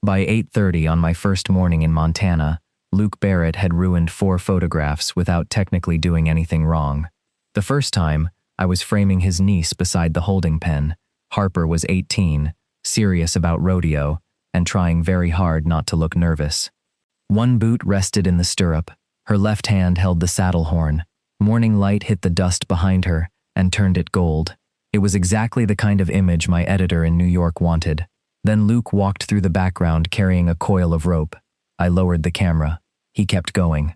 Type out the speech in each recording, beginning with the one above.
By 8:30 on my first morning in Montana, Luke Barrett had ruined 4 photographs without technically doing anything wrong. The first time, I was framing his niece beside the holding pen. Harper was 18, serious about rodeo, and trying very hard not to look nervous. One boot rested in the stirrup. Her left hand held the saddle horn. Morning light hit the dust behind her and turned it gold. It was exactly the kind of image my editor in New York wanted. Then Luke walked through the background carrying a coil of rope. I lowered the camera. He kept going.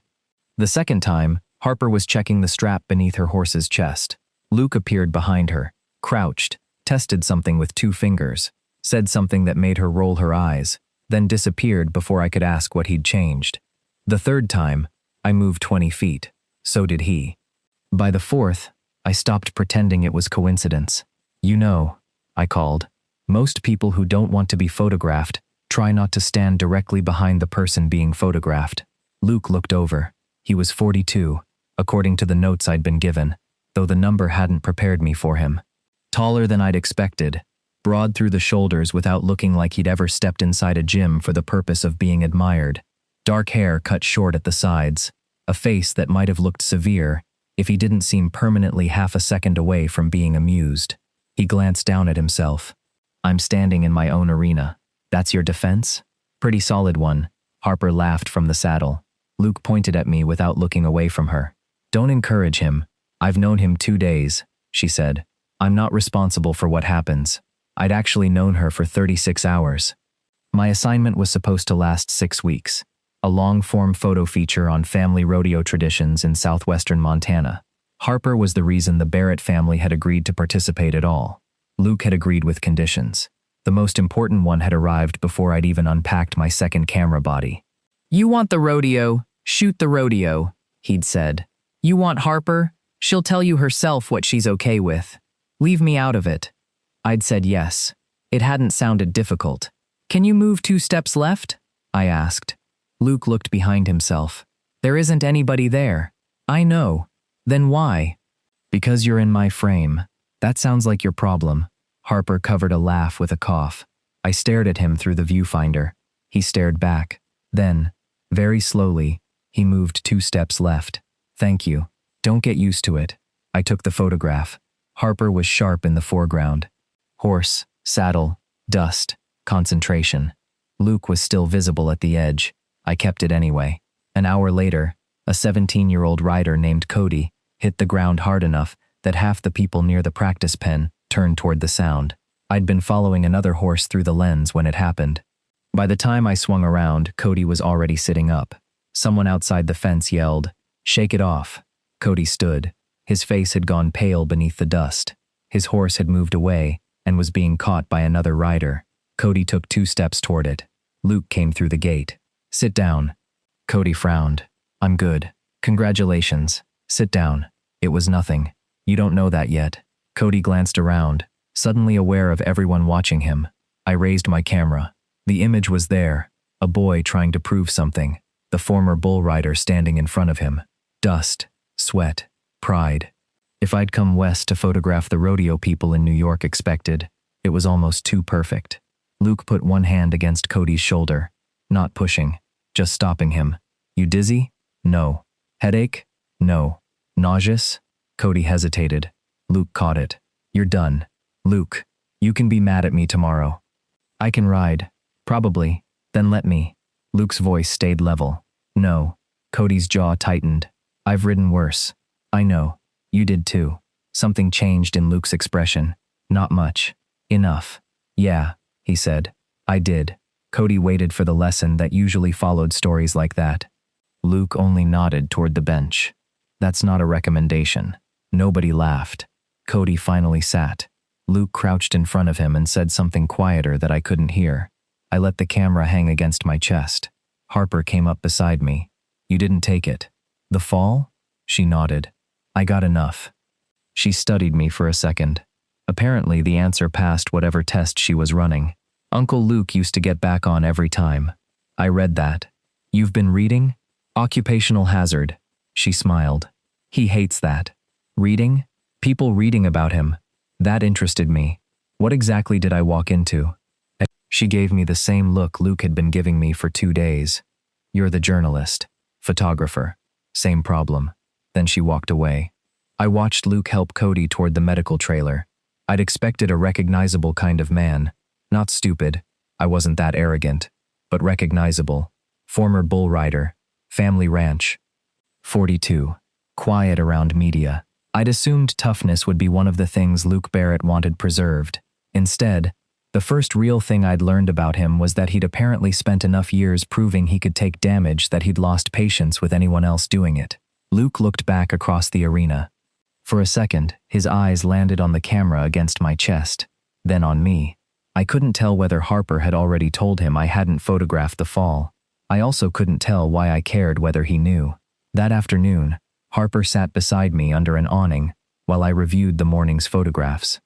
The second time, Harper was checking the strap beneath her horse's chest. Luke appeared behind her, crouched, tested something with 2 fingers, said something that made her roll her eyes, then disappeared before I could ask what he'd changed. The third time, I moved 20 feet. So did he. By the fourth, I stopped pretending it was coincidence. You know, I called. Most people who don't want to be photographed try not to stand directly behind the person being photographed. Luke looked over. He was 42, according to the notes I'd been given, though the number hadn't prepared me for him. Taller than I'd expected, broad through the shoulders without looking like he'd ever stepped inside a gym for the purpose of being admired. Dark hair cut short at the sides, a face that might have looked severe if he didn't seem permanently half a second away from being amused. He glanced down at himself. I'm standing in my own arena. That's your defense? Pretty solid one. Harper laughed from the saddle. Luke pointed at me without looking away from her. Don't encourage him. I've known him 2 days, she said. I'm not responsible for what happens. I'd actually known her for 36 hours. My assignment was supposed to last 6 weeks. A long-form photo feature on family rodeo traditions in southwestern Montana. Harper was the reason the Barrett family had agreed to participate at all. Luke had agreed with conditions. The most important one had arrived before I'd even unpacked my second camera body. You want the rodeo, shoot the rodeo, he'd said. You want Harper, she'll tell you herself what she's okay with. Leave me out of it. I'd said yes. It hadn't sounded difficult. Can you move 2 steps left? I asked. Luke looked behind himself. There isn't anybody there. I know. Then why? Because you're in my frame. That sounds like your problem. Harper covered a laugh with a cough. I stared at him through the viewfinder. He stared back. Then, very slowly, he moved 2 steps left. Thank you. Don't get used to it. I took the photograph. Harper was sharp in the foreground. Horse, saddle, dust, concentration. Luke was still visible at the edge. I kept it anyway. An hour later, a 17-year-old rider named Cody hit the ground hard enough that half the people near the practice pen turned toward the sound. I'd been following another horse through the lens when it happened. By the time I swung around, Cody was already sitting up. Someone outside the fence yelled, "Shake it off." Cody stood. His face had gone pale beneath the dust. His horse had moved away and was being caught by another rider. Cody took 2 steps toward it. Luke came through the gate. Sit down. Cody frowned. I'm good. Congratulations. Sit down. It was nothing. You don't know that yet. Cody glanced around, suddenly aware of everyone watching him. I raised my camera. The image was there, a boy trying to prove something, the former bull rider standing in front of him. Dust, sweat, pride. If I'd come west to photograph the rodeo people in New York expected, it was almost too perfect. Luke put one hand against Cody's shoulder, not pushing, just stopping him. You dizzy? No. Headache? No. Nauseous? Cody hesitated. Luke caught it. You're done. Luke, you can be mad at me tomorrow. I can ride. Probably. Then let me. Luke's voice stayed level. No. Cody's jaw tightened. I've ridden worse. I know. You did too. Something changed in Luke's expression. Not much. Enough. Yeah, he said. I did. Cody waited for the lesson that usually followed stories like that. Luke only nodded toward the bench. That's not a recommendation. Nobody laughed. Cody finally sat. Luke crouched in front of him and said something quieter that I couldn't hear. I let the camera hang against my chest. Harper came up beside me. You didn't take it. The fall? She nodded. I got enough. She studied me for a second. Apparently the answer passed whatever test she was running. Uncle Luke used to get back on every time. I read that. You've been reading? Occupational hazard. She smiled. He hates that. Reading? People reading about him. That interested me. What exactly did I walk into? She gave me the same look Luke had been giving me for 2 days. You're the journalist, photographer. Same problem. Then she walked away. I watched Luke help Cody toward the medical trailer. I'd expected a recognizable kind of man. Not stupid. I wasn't that arrogant. But recognizable. Former bull rider. Family ranch. 42. Quiet around media. I'd assumed toughness would be one of the things Luke Barrett wanted preserved. Instead, the first real thing I'd learned about him was that he'd apparently spent enough years proving he could take damage that he'd lost patience with anyone else doing it. Luke looked back across the arena. For a second, his eyes landed on the camera against my chest, then on me. I couldn't tell whether Harper had already told him I hadn't photographed the fall. I also couldn't tell why I cared whether he knew. That afternoon, Harper sat beside me under an awning while I reviewed the morning's photographs.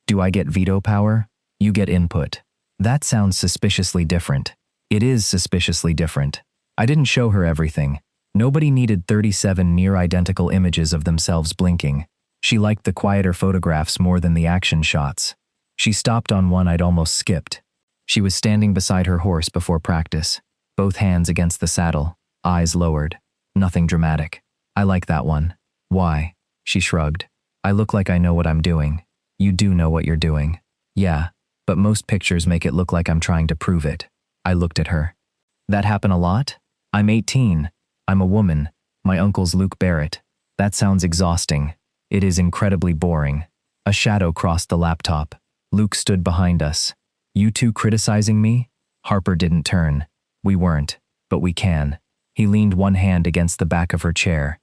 Do I get veto power? You get input. That sounds suspiciously different. It is suspiciously different. I didn't show her everything. Nobody needed 37 near-identical images of themselves blinking. She liked the quieter photographs more than the action shots. She stopped on one I'd almost skipped. She was standing beside her horse before practice, both hands against the saddle, eyes lowered. Nothing dramatic. I like that one. Why? She shrugged. I look like I know what I'm doing. You do know what you're doing. Yeah, but most pictures make it look like I'm trying to prove it. I looked at her. That happen a lot? I'm 18. I'm a woman. My uncle's Luke Barrett. That sounds exhausting. It is incredibly boring. A shadow crossed the laptop. Luke stood behind us. You two criticizing me? Harper didn't turn. We weren't, but we can. He leaned one hand against the back of her chair.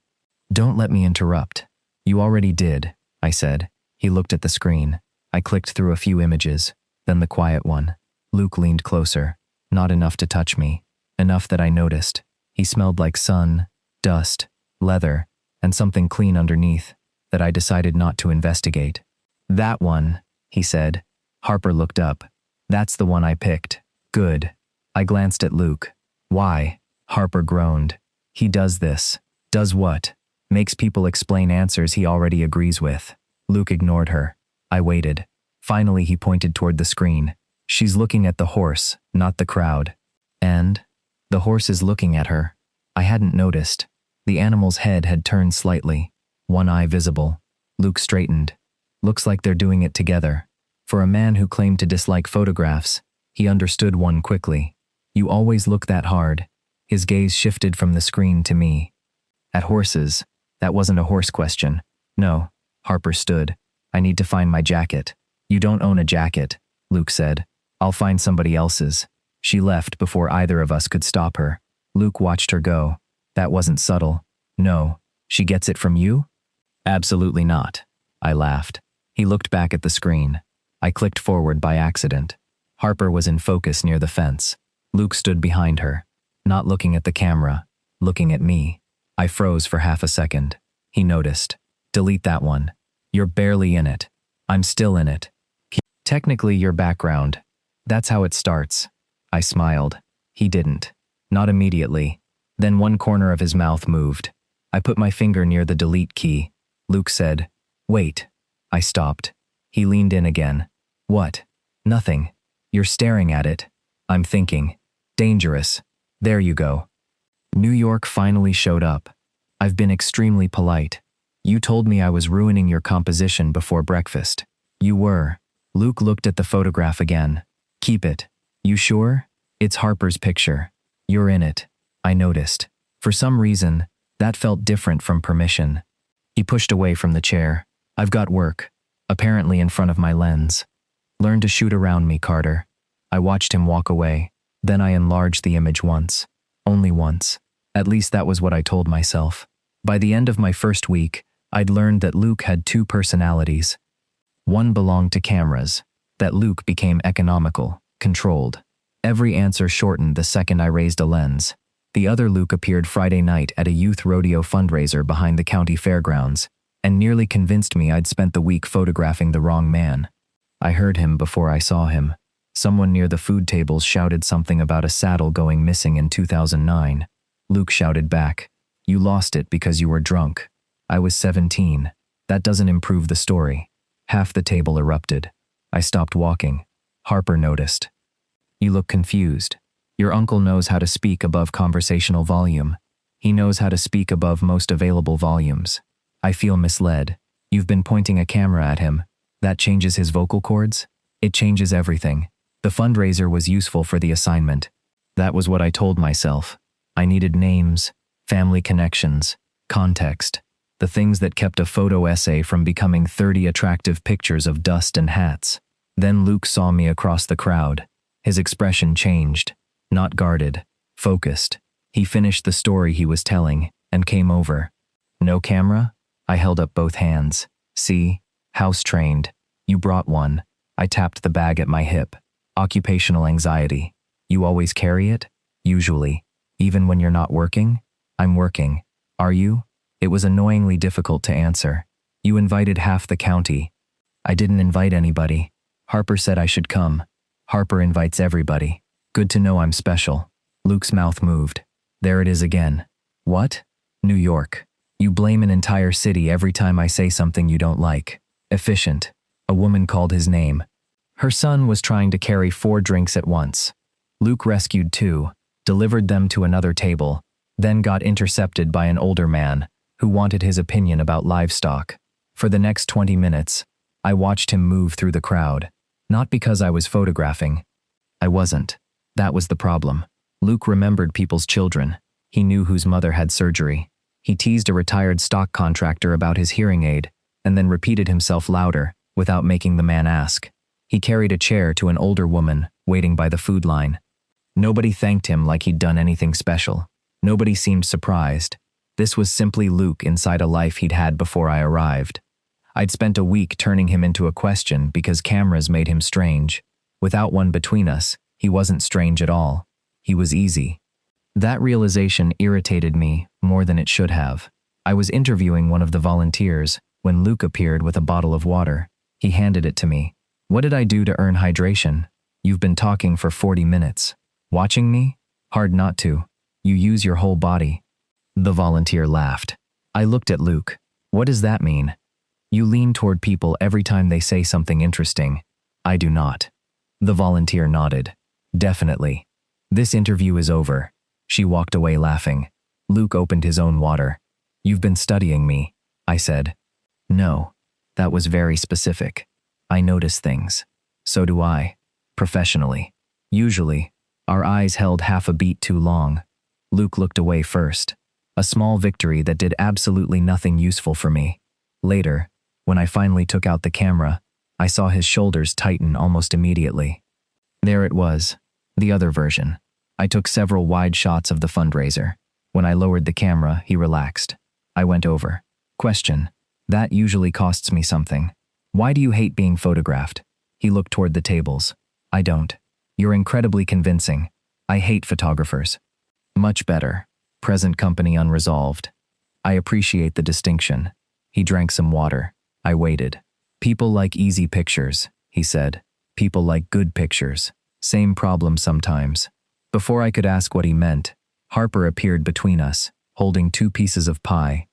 Don't let me interrupt. You already did, I said. He looked at the screen. I clicked through a few images, then the quiet one. Luke leaned closer. Not enough to touch me. Enough that I noticed. He smelled like sun, dust, leather, and something clean underneath that I decided not to investigate. That one, he said. Harper looked up. That's the one I picked. Good. I glanced at Luke. Why? Harper groaned. He does this. Does what? Makes people explain answers he already agrees with. Luke ignored her. I waited. Finally, he pointed toward the screen. She's looking at the horse, not the crowd. And? The horse is looking at her. I hadn't noticed. The animal's head had turned slightly, one eye visible. Luke straightened. Looks like they're doing it together. For a man who claimed to dislike photographs, he understood one quickly. You always look that hard. His gaze shifted from the screen to me. At horses. That wasn't a horse question. No. Harper stood. I need to find my jacket. You don't own a jacket, Luke said. I'll find somebody else's. She left before either of us could stop her. Luke watched her go. That wasn't subtle. No. She gets it from you? Absolutely not. I laughed. He looked back at the screen. I clicked forward by accident. Harper was in focus near the fence. Luke stood behind her, not looking at the camera, looking at me. I froze for half a second. He noticed. Delete that one. You're barely in it. I'm still in it. Technically, your background. That's how it starts. I smiled. He didn't. Not immediately. Then one corner of his mouth moved. I put my finger near the delete key. Luke said, "Wait." I stopped. He leaned in again. "What?" "Nothing. You're staring at it." "I'm thinking. Dangerous. There you go." New York finally showed up. I've been extremely polite. You told me I was ruining your composition before breakfast. You were. Luke looked at the photograph again. "Keep it." "You sure?" "It's Harper's picture. You're in it." I noticed. For some reason, that felt different from permission. He pushed away from the chair. "I've got work." Apparently in front of my lens. "Learn to shoot around me, Carter." I watched him walk away. Then I enlarged the image once. Only once. At least that was what I told myself. By the end of my first week, I'd learned that Luke had two personalities. One belonged to cameras. That Luke became economical, controlled. Every answer shortened the second I raised a lens. The other Luke appeared Friday night at a youth rodeo fundraiser behind the county fairgrounds, and nearly convinced me I'd spent the week photographing the wrong man. I heard him before I saw him. Someone near the food tables shouted something about a saddle going missing in 2009. Luke shouted back, "You lost it because you were drunk." I was 17. That doesn't improve the story. Half the table erupted. I stopped walking. Harper noticed. You look confused. Your uncle knows how to speak above conversational volume. He knows how to speak above most available volumes. I feel misled. You've been pointing a camera at him. That changes his vocal cords? It changes everything. The fundraiser was useful for the assignment. That was what I told myself. I needed names, family connections, context, the things that kept a photo essay from becoming 30 attractive pictures of dust and hats. Then Luke saw me across the crowd. His expression changed. Not guarded, focused. He finished the story he was telling and came over. No camera? I held up both hands. See? House trained. You brought one. I tapped the bag at my hip. Occupational anxiety. You always carry it? Usually. Even when you're not working? I'm working. Are you? It was annoyingly difficult to answer. You invited half the county. I didn't invite anybody. Harper said I should come. Harper invites everybody. Good to know I'm special. Luke's mouth moved. There it is again. What? New York. You blame an entire city every time I say something you don't like. Efficient. A woman called his name. Her son was trying to carry 4 drinks at once. Luke rescued 2, delivered them to another table, then got intercepted by an older man who wanted his opinion about livestock. For the next 20 minutes, I watched him move through the crowd. Not because I was photographing. I wasn't. That was the problem. Luke remembered people's children. He knew whose mother had surgery. He teased a retired stock contractor about his hearing aid, and then repeated himself louder, without making the man ask. He carried a chair to an older woman, waiting by the food line. Nobody thanked him like he'd done anything special. Nobody seemed surprised. This was simply Luke inside a life he'd had before I arrived. I'd spent a week turning him into a question because cameras made him strange. Without one between us, he wasn't strange at all. He was easy. That realization irritated me more than it should have. I was interviewing one of the volunteers when Luke appeared with a bottle of water. He handed it to me. What did I do to earn hydration? You've been talking for 40 minutes. Watching me? Hard not to. You use your whole body. The volunteer laughed. I looked at Luke. What does that mean? You lean toward people every time they say something interesting. I do not. The volunteer nodded. Definitely. This interview is over. She walked away laughing. Luke opened his own water. You've been studying me, I said. No. That was very specific. I notice things. So do I. Professionally. Usually, our eyes held half a beat too long. Luke looked away first. A small victory that did absolutely nothing useful for me. Later, when I finally took out the camera, I saw his shoulders tighten almost immediately. There it was, the other version. I took several wide shots of the fundraiser. When I lowered the camera, he relaxed. I went over. Question. That usually costs me something. Why do you hate being photographed? He looked toward the tables. I don't. You're incredibly convincing. I hate photographers. Much better. Present company unresolved. I appreciate the distinction. He drank some water. I waited. People like easy pictures, he said. People like good pictures. Same problem sometimes. Before I could ask what he meant, Harper appeared between us, holding 2 pieces of pie.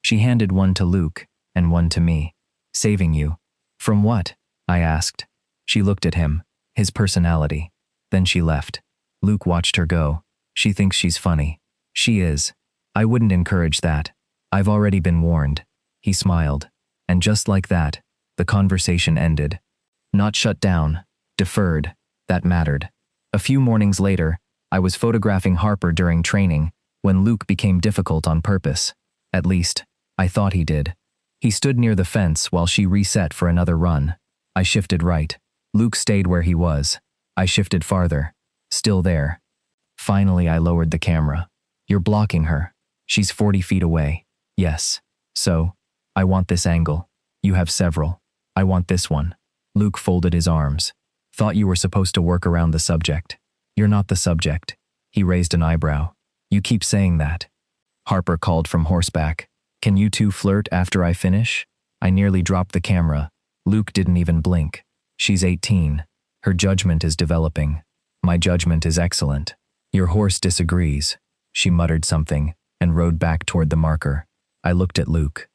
She handed one to Luke and one to me. Saving you. From what? I asked. She looked at him, his personality. Then she left. Luke watched her go. She thinks she's funny. She is. I wouldn't encourage that. I've already been warned. He smiled. And just like that, the conversation ended. Not shut down, deferred. That mattered. A few mornings later, I was photographing Harper during training when Luke became difficult on purpose. At least, I thought he did. He stood near the fence while she reset for another run. I shifted right. Luke stayed where he was. I shifted farther. Still there. Finally, I lowered the camera. You're blocking her. She's 40 feet away. Yes. So, I want this angle. You have several. I want this one. Luke folded his arms. Thought you were supposed to work around the subject. You're not the subject. He raised an eyebrow. You keep saying that. Harper called from horseback. Can you two flirt after I finish? I nearly dropped the camera. Luke didn't even blink. She's 18. Her judgment is developing. My judgment is excellent. Your horse disagrees. She muttered something and rode back toward the marker. I looked at Luke.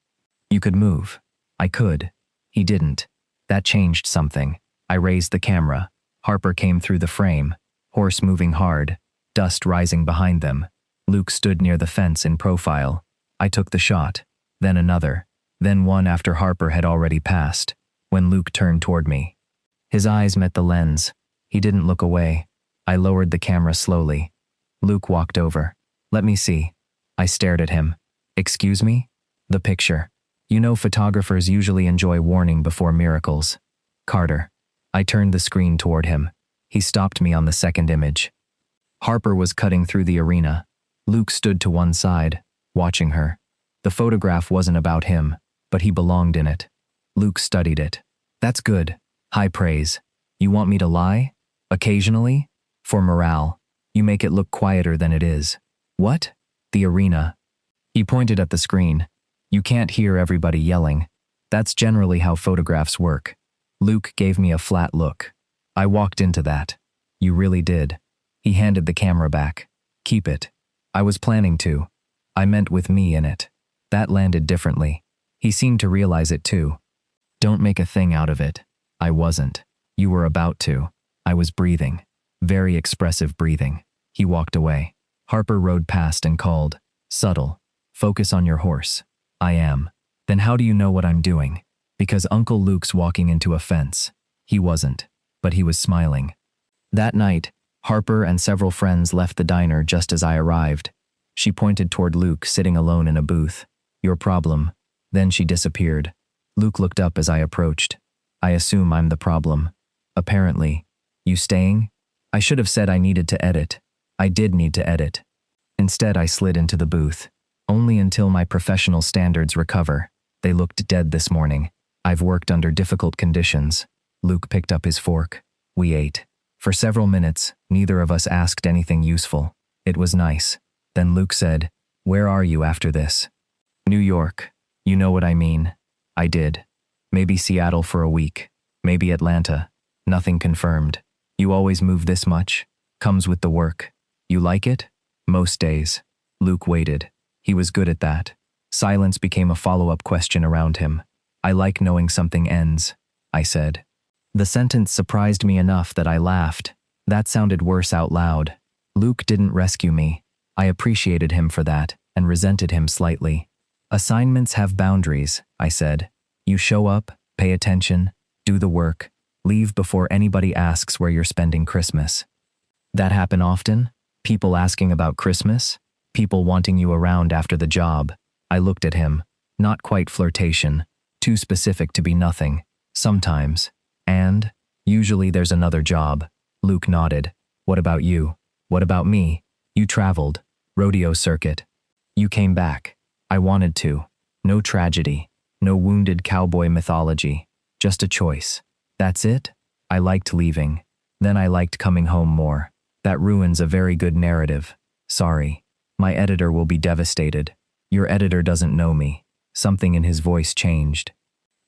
You could move. I could. He didn't. That changed something. I raised the camera. Harper came through the frame. horse moving hard, dust rising behind them. Luke stood near the fence in profile. I took the shot, then another, then one after Harper had already passed, when Luke turned toward me. His eyes met the lens. He didn't look away. I lowered the camera slowly. Luke walked over. Let me see. I stared at him. Excuse me? The picture. You know photographers usually enjoy warning before miracles. Carter. I turned the screen toward him. He stopped me on the second image. Harper was cutting through the arena. Luke stood to one side, watching her. The photograph wasn't about him, but he belonged in it. Luke studied it. That's good. High praise. You want me to lie? Occasionally? For morale. You make it look quieter than it is. What? The arena. He pointed at the screen. You can't hear everybody yelling. That's generally how photographs work. Luke gave me a flat look. I walked into that. You really did. He handed the camera back. Keep it. I was planning to. I meant with me in it. That landed differently. He seemed to realize it too. Don't make a thing out of it. I wasn't. You were about to. I was breathing. Very expressive breathing. He walked away. Harper rode past and called. Subtle. Focus on your horse. I am. Then how do you know what I'm doing? Because Uncle Luke's walking into a fence. He wasn't. But he was smiling. That night, Harper and several friends left the diner just as I arrived. She pointed toward Luke sitting alone in a booth. Your problem. Then she disappeared. Luke looked up as I approached. I assume I'm the problem. Apparently. You staying? I should have said I needed to edit. I did need to edit. Instead, I slid into the booth. Only until my professional standards recover. They looked dead this morning. I've worked under difficult conditions. Luke picked up his fork. We ate. For several minutes, neither of us asked anything useful. It was nice. Then Luke said, Where are you after this? New York. You know what I mean. I did. Maybe Seattle for a week. Maybe Atlanta. Nothing confirmed. You always move this much? Comes with the work. You like it? Most days. Luke waited. He was good at that. Silence became a follow-up question around him. I like knowing something ends, I said. The sentence surprised me enough that I laughed. That sounded worse out loud. Luke didn't rescue me. I appreciated him for that and resented him slightly. Assignments have boundaries, I said. You show up, pay attention, do the work, leave before anybody asks where you're spending Christmas. That happen often? People asking about Christmas? People wanting you around after the job? I looked at him. Not quite flirtation. Too specific to be nothing. Sometimes. And? Usually there's another job. Luke nodded. What about you? What about me? You traveled. Rodeo circuit. You came back. I wanted to. No tragedy. No wounded cowboy mythology. Just a choice. That's it? I liked leaving. Then I liked coming home more. That ruins a very good narrative. Sorry. My editor will be devastated. Your editor doesn't know me. Something in his voice changed.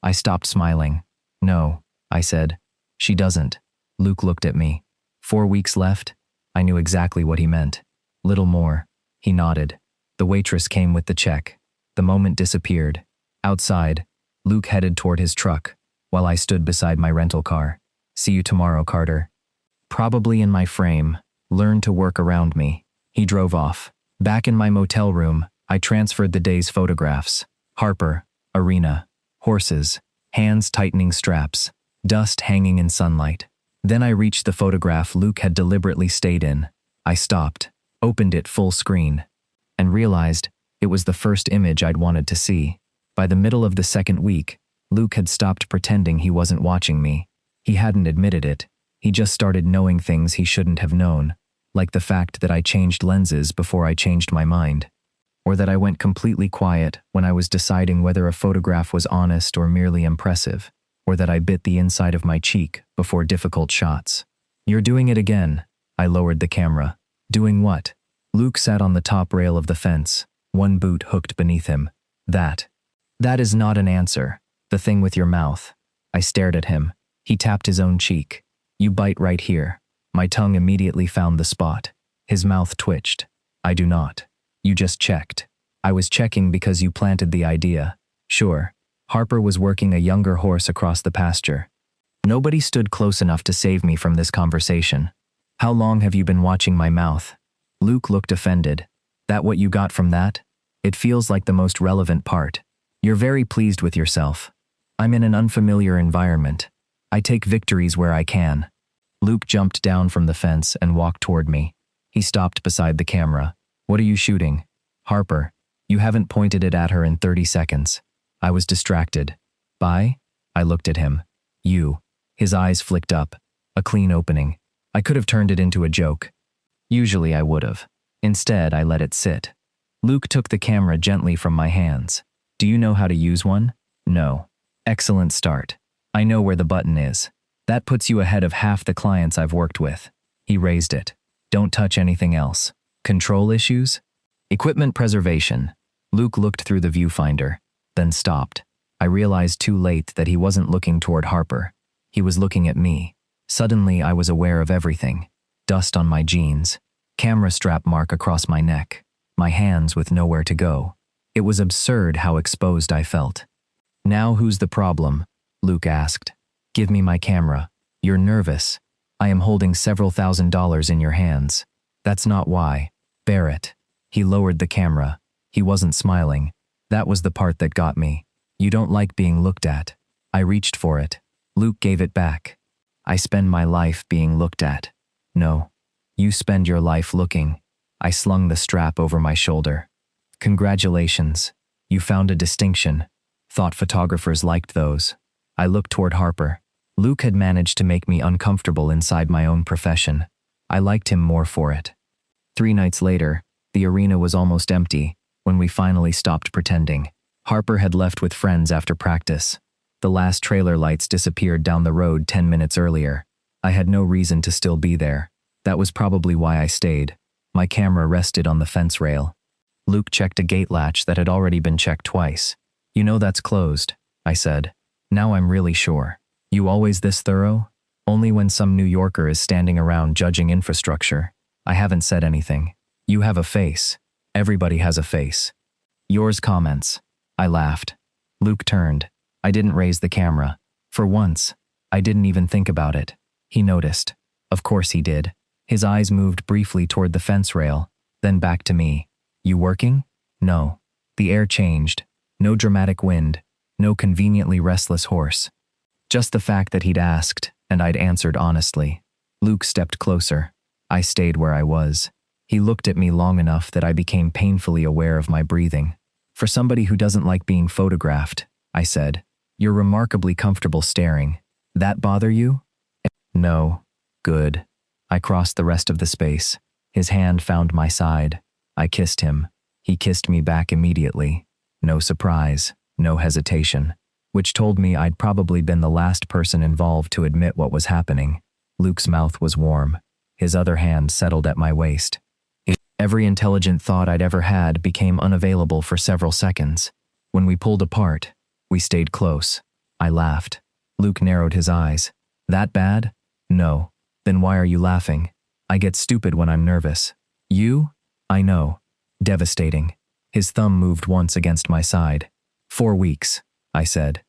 I stopped smiling. No, I said. She doesn't. Luke looked at me. 4 weeks left? I knew exactly what he meant. Little more. He nodded. The waitress came with the check. The moment disappeared. Outside, Luke headed toward his truck, while I stood beside my rental car. See you tomorrow, Carter. Probably in my frame. Learn to work around me. He drove off. Back in my motel room, I transferred the day's photographs. Harper, arena, horses, hands tightening straps, dust hanging in sunlight. Then I reached the photograph Luke had deliberately stayed in. I stopped, opened it full screen, and realized it was the first image I'd wanted to see. By the middle of the second week, Luke had stopped pretending he wasn't watching me. He hadn't admitted it. He just started knowing things he shouldn't have known, like the fact that I changed lenses before I changed my mind, or that I went completely quiet when I was deciding whether a photograph was honest or merely impressive, or that I bit the inside of my cheek before difficult shots. You're doing it again. I lowered the camera. Doing what? Luke sat on the top rail of the fence, one boot hooked beneath him. That is not an answer. The thing with your mouth. I stared at him. He tapped his own cheek. You bite right here. My tongue immediately found the spot. His mouth twitched. I do not. You just checked. I was checking because you planted the idea. Sure. Harper was working a younger horse across the pasture. Nobody stood close enough to save me from this conversation. How long have you been watching my mouth? Luke looked offended. That what you got from that? It feels like the most relevant part. You're very pleased with yourself. I'm in an unfamiliar environment. I take victories where I can. Luke jumped down from the fence and walked toward me. He stopped beside the camera. What are you shooting? Harper. You haven't pointed it at her in 30 seconds. I was distracted. Bye? I looked at him. You. His eyes flicked up. A clean opening. I could have turned it into a joke. Usually I would have. Instead, I let it sit. Luke took the camera gently from my hands. Do you know how to use one? No. Excellent start. I know where the button is. That puts you ahead of half the clients I've worked with. He raised it. Don't touch anything else. Control issues? Equipment preservation. Luke looked through the viewfinder, then stopped. I realized too late that he wasn't looking toward Harper. He was looking at me. Suddenly, I was aware of everything. Dust on my jeans, camera strap mark across my neck, my hands with nowhere to go. It was absurd how exposed I felt. Now who's the problem? Luke asked. Give me my camera. You're nervous. I am holding several $1,000s in your hands. That's not why. Barrett. He lowered the camera. He wasn't smiling. That was the part that got me. You don't like being looked at. I reached for it. Luke gave it back. I spend my life being looked at. No. You spend your life looking. I slung the strap over my shoulder. Congratulations. You found a distinction. Thought photographers liked those. I looked toward Harper. Luke had managed to make me uncomfortable inside my own profession. I liked him more for it. 3 nights later, the arena was almost empty when we finally stopped pretending. Harper had left with friends after practice. The last trailer lights disappeared down the road 10 minutes earlier. I had no reason to still be there. That was probably why I stayed. My camera rested on the fence rail. Luke checked a gate latch that had already been checked twice. You know that's closed, I said. Now I'm really sure. You always this thorough? Only when some New Yorker is standing around judging infrastructure. I haven't said anything. You have a face. Everybody has a face. Yours comments. I laughed. Luke turned. I didn't raise the camera. For once, I didn't even think about it. He noticed. Of course he did. His eyes moved briefly toward the fence rail, then back to me. You working? No. The air changed. No dramatic wind. No conveniently restless horse. Just the fact that he'd asked, and I'd answered honestly. Luke stepped closer. I stayed where I was. He looked at me long enough that I became painfully aware of my breathing. For somebody who doesn't like being photographed, I said, you're remarkably comfortable staring. That bother you? No. Good. I crossed the rest of the space. His hand found my side. I kissed him. He kissed me back immediately. No surprise, no hesitation, which told me I'd probably been the last person involved to admit what was happening. Luke's mouth was warm. His other hand settled at my waist. Every intelligent thought I'd ever had became unavailable for several seconds. When we pulled apart, we stayed close. I laughed. Luke narrowed his eyes. That bad? No. Then why are you laughing? I get stupid when I'm nervous. You? I know. Devastating. His thumb moved once against my side. 4 weeks, I said.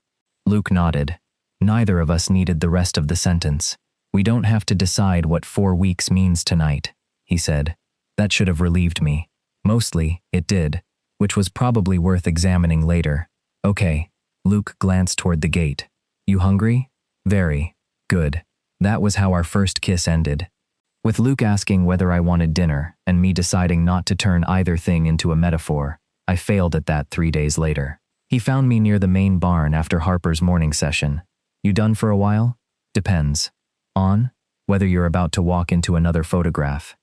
Luke nodded. Neither of us needed the rest of the sentence. We don't have to decide what 4 weeks means tonight, he said. That should have relieved me. Mostly, it did, which was probably worth examining later. Okay. Luke glanced toward the gate. You hungry? Very. Good. That was how our first kiss ended. With Luke asking whether I wanted dinner and me deciding not to turn either thing into a metaphor, I failed at that 3 days later. He found me near the main barn after Harper's morning session. You done for a while? Depends. On? Whether you're about to walk into another photograph.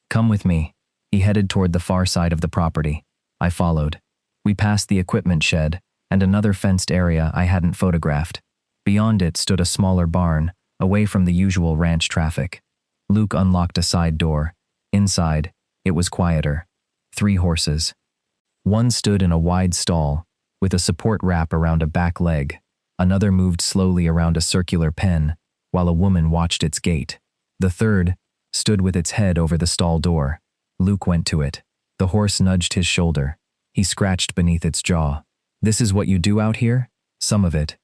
Come with me. He headed toward the far side of the property. I followed. We passed the equipment shed and another fenced area I hadn't photographed. Beyond it stood a smaller barn, away from the usual ranch traffic. Luke unlocked a side door. Inside, it was quieter. 3 horses. One stood in a wide stall, with a support wrap around a back leg. Another moved slowly around a circular pen, while a woman watched its gait. The third stood with its head over the stall door. Luke went to it. The horse nudged his shoulder. He scratched beneath its jaw. This is what you do out here? Some of it.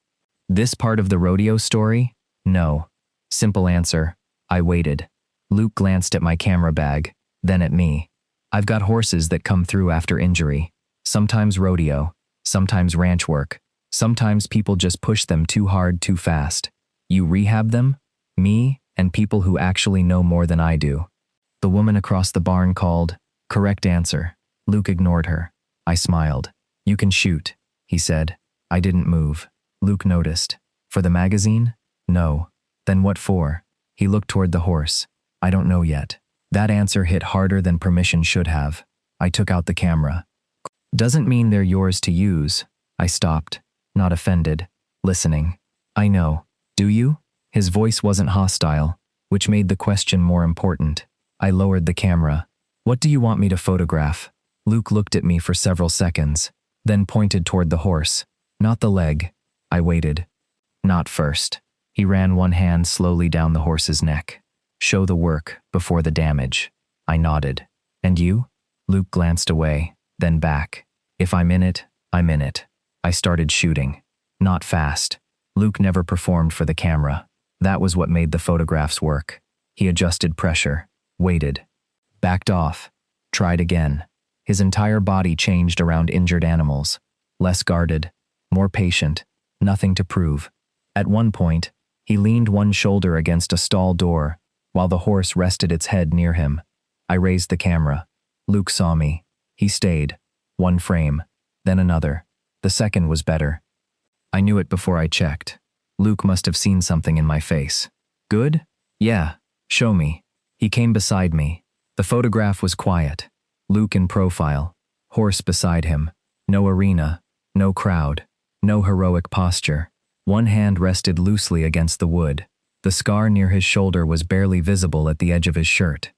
This part of the rodeo story? No. Simple answer. I waited. Luke glanced at my camera bag, then at me. I've got horses that come through after injury. Sometimes rodeo, sometimes ranch work. Sometimes people just push them too hard too fast. You rehab them? Me, and people who actually know more than I do. The woman across the barn called. Correct answer. Luke ignored her. I smiled. You can shoot, he said. I didn't move. Luke noticed. For the magazine? No. Then what for? He looked toward the horse. I don't know yet. That answer hit harder than permission should have. I took out the camera. Doesn't mean they're yours to use. I stopped, not offended, listening. I know. Do you? His voice wasn't hostile, which made the question more important. I lowered the camera. What do you want me to photograph? Luke looked at me for several seconds, then pointed toward the horse. Not the leg. I waited. Not first. He ran one hand slowly down the horse's neck. Show the work before the damage. I nodded. And you? Luke glanced away, then back. If I'm in it, I'm in it. I started shooting. Not fast. Luke never performed for the camera. That was what made the photographs work. He adjusted pressure, waited, backed off, tried again. His entire body changed around injured animals. Less guarded, more patient, nothing to prove. At one point, he leaned one shoulder against a stall door, while the horse rested its head near him. I raised the camera. Luke saw me. He stayed. One frame, then another. The second was better. I knew it before I checked. Luke must have seen something in my face. Good? Yeah, show me. He came beside me. The photograph was quiet. Luke in profile, horse beside him. No arena, no crowd, no heroic posture. One hand rested loosely against the wood. The scar near his shoulder was barely visible at the edge of his shirt.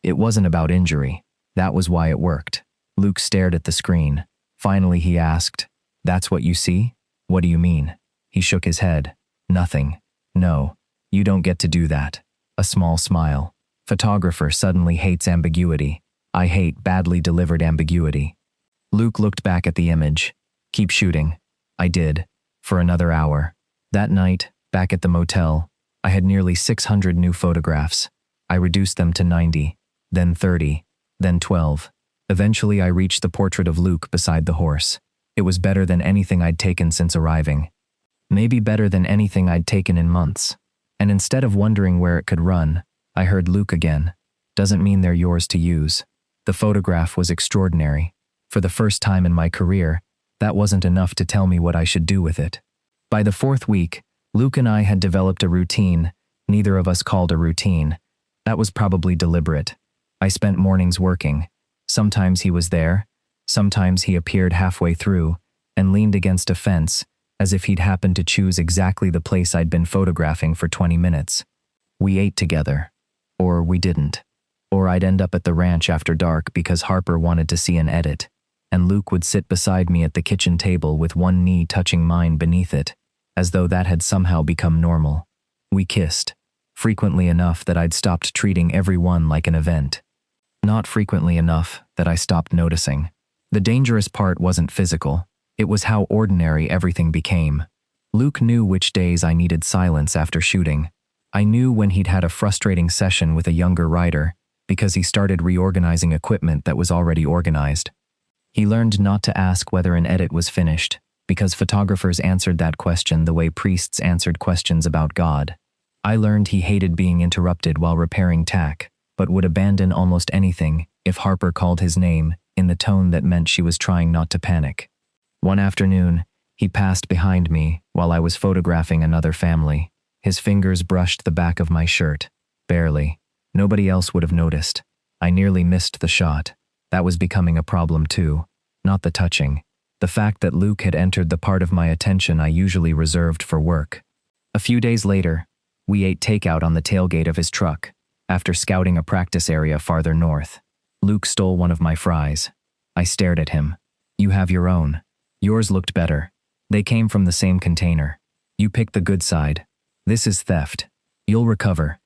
It wasn't about injury. That was why it worked. Luke stared at the screen. Finally he asked, "That's what you see? What do you mean?" He shook his head. Nothing. No, you don't get to do that. A small smile. Photographer suddenly hates ambiguity. I hate badly delivered ambiguity. Luke looked back at the image. Keep shooting. I did. For another hour. That night, back at the motel, I had nearly 600 new photographs. I reduced them to 90, then 30, then 12. Eventually I reached the portrait of Luke beside the horse. It was better than anything I'd taken since arriving. Maybe better than anything I'd taken in months. And instead of wondering where it could run, I heard Luke again. Doesn't mean they're yours to use. The photograph was extraordinary. For the first time in my career, that wasn't enough to tell me what I should do with it. By the fourth week, Luke and I had developed a routine neither of us called a routine. That was probably deliberate. I spent mornings working. Sometimes he was there. Sometimes he appeared halfway through and leaned against a fence as if he'd happened to choose exactly the place I'd been photographing for 20 minutes. We ate together. Or we didn't. Or I'd end up at the ranch after dark because Harper wanted to see an edit, and Luke would sit beside me at the kitchen table with one knee touching mine beneath it, as though that had somehow become normal. We kissed, frequently enough that I'd stopped treating everyone like an event. Not frequently enough that I stopped noticing. The dangerous part wasn't physical. It was how ordinary everything became. Luke knew which days I needed silence after shooting. I knew when he'd had a frustrating session with a younger writer because he started reorganizing equipment that was already organized. He learned not to ask whether an edit was finished because photographers answered that question the way priests answered questions about God. I learned he hated being interrupted while repairing tack, but would abandon almost anything if Harper called his name in the tone that meant she was trying not to panic. One afternoon, he passed behind me while I was photographing another family. His fingers brushed the back of my shirt. Barely. Nobody else would have noticed. I nearly missed the shot. That was becoming a problem too. Not the touching. The fact that Luke had entered the part of my attention I usually reserved for work. A few days later, we ate takeout on the tailgate of his truck, after scouting a practice area farther north. Luke stole one of my fries. I stared at him. You have your own. Yours looked better. They came from the same container. You picked the good side. This is theft. You'll recover.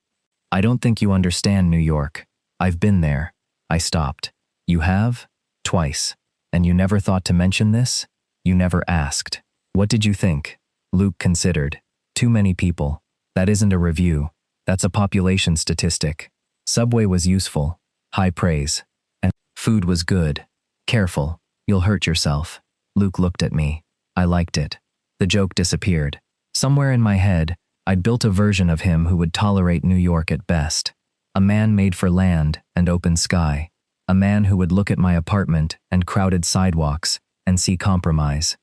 I don't think you understand New York. I've been there. I stopped. You have? Twice. And you never thought to mention this? You never asked. What did you think? Luke considered. Too many people. That isn't a review. That's a population statistic. Subway was useful. High praise. And food was good. Careful. You'll hurt yourself. Luke looked at me. I liked it. The joke disappeared. Somewhere in my head, I'd built a version of him who would tolerate New York at best. A man made for land and open sky. A man who would look at my apartment and crowded sidewalks and see compromise.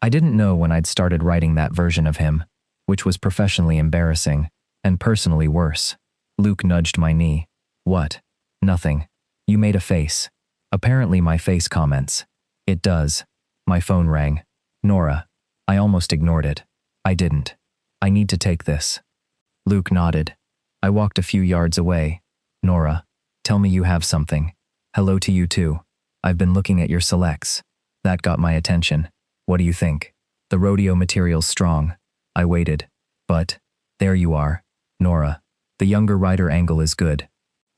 I didn't know when I'd started writing that version of him, which was professionally embarrassing and personally worse. Luke nudged my knee. What? Nothing. You made a face. Apparently my face comments. It does. My phone rang. Nora. I almost ignored it. I didn't. I need to take this. Luke nodded. I walked a few yards away. Nora, tell me you have something. Hello to you too. I've been looking at your selects. That got my attention. What do you think? The rodeo material's strong. I waited. But, there you are. Nora, the younger rider angle is good.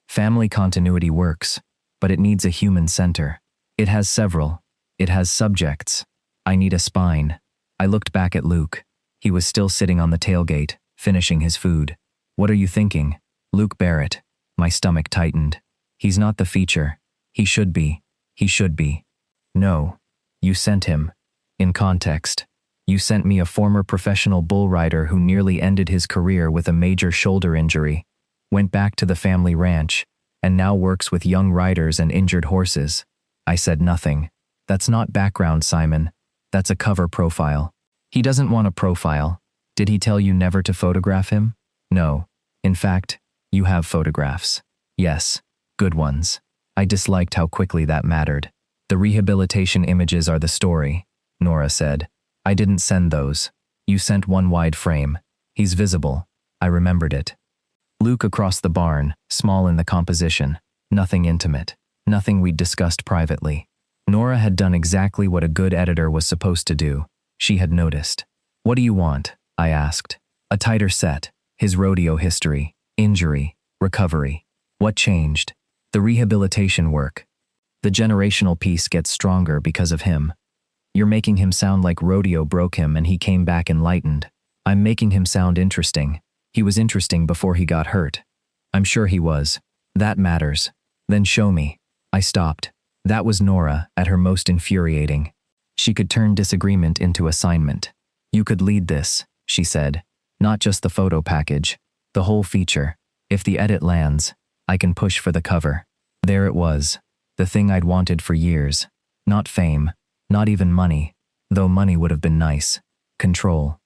Family continuity works, but it needs a human center. It has several. It has subjects. I need a spine. I looked back at Luke. He was still sitting on the tailgate, finishing his food. What are you thinking? Luke Barrett. My stomach tightened. He's not the feature. He should be. He should be. No. You sent him. In context. You sent me a former professional bull rider who nearly ended his career with a major shoulder injury, went back to the family ranch, and now works with young riders and injured horses. I said nothing. That's not background, Simon. That's a cover profile. He doesn't want a profile. Did he tell you never to photograph him? No. In fact, you have photographs. Yes. Good ones. I disliked how quickly that mattered. The rehabilitation images are the story, Nora said. I didn't send those. You sent one wide frame. He's visible. I remembered it. Luke across the barn, small in the composition. Nothing intimate. Nothing we'd discussed privately. Nora had done exactly what a good editor was supposed to do. She had noticed. What do you want? I asked. A tighter set. His rodeo history. Injury. Recovery. What changed? The rehabilitation work. The generational piece gets stronger because of him. You're making him sound like rodeo broke him and he came back enlightened. I'm making him sound interesting. He was interesting before he got hurt. I'm sure he was. That matters. Then show me. I stopped. That was Nora at her most infuriating. She could turn disagreement into assignment. You could lead this, she said. Not just the photo package. The whole feature. If the edit lands, I can push for the cover. There it was. The thing I'd wanted for years. Not fame. Not even money, though money would have been nice. Control.